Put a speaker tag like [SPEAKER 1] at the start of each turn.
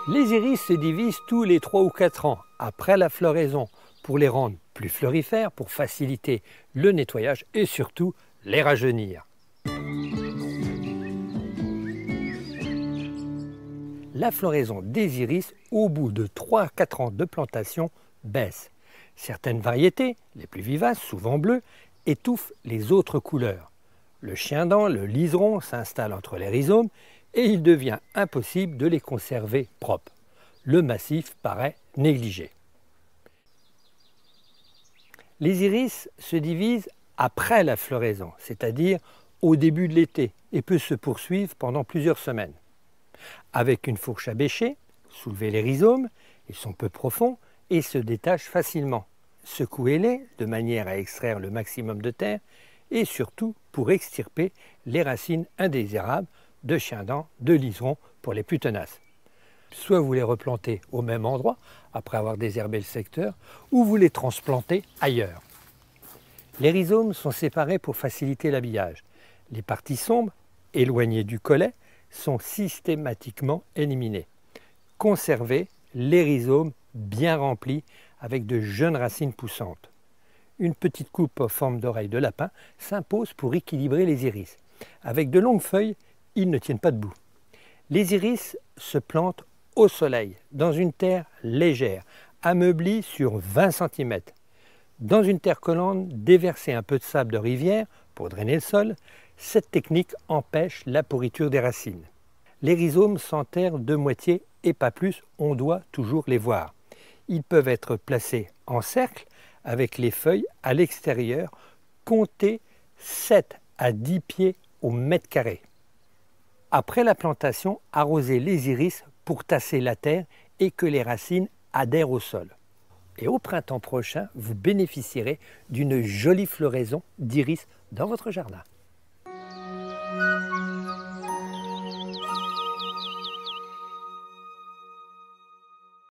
[SPEAKER 1] Les iris se divisent tous les 3 ou 4 ans après la floraison pour les rendre plus florifères, pour faciliter le nettoyage et surtout les rajeunir. La floraison des iris au bout de 3 à 4 ans de plantation baisse. Certaines variétés, les plus vivaces, souvent bleues, étouffent les autres couleurs. Le chien-dent, le liseron s'installe entre les rhizomes et il devient impossible de les conserver propres. Le massif paraît négligé. Les iris se divisent après la floraison, c'est-à-dire au début de l'été, et peut se poursuivre pendant plusieurs semaines. Avec une fourche à bêcher, soulevez les rhizomes, ils sont peu profonds et se détachent facilement. Secouez-les de manière à extraire le maximum de terre et surtout pour extirper les racines indésirables de chien-dent, de liseron pour les plus tenaces. Soit vous les replantez au même endroit après avoir désherbé le secteur, ou vous les transplantez ailleurs. Les rhizomes sont séparés pour faciliter l'habillage. Les parties sombres, éloignées du collet, sont systématiquement éliminées. Conservez les rhizomes bien remplis avec de jeunes racines poussantes. Une petite coupe en forme d'oreille de lapin s'impose pour équilibrer les iris. Avec de longues feuilles, ils ne tiennent pas debout. Les iris se plantent au soleil, dans une terre légère, ameublie sur 20 cm. Dans une terre collante, déversez un peu de sable de rivière pour drainer le sol. Cette technique empêche la pourriture des racines. Les rhizomes s'enterrent de moitié et pas plus, on doit toujours les voir. Ils peuvent être placés en cercle avec les feuilles à l'extérieur, comptez 7 à 10 pieds au mètre carré. Après la plantation, arrosez les iris pour tasser la terre et que les racines adhèrent au sol. Et au printemps prochain, vous bénéficierez d'une jolie floraison d'iris dans votre jardin.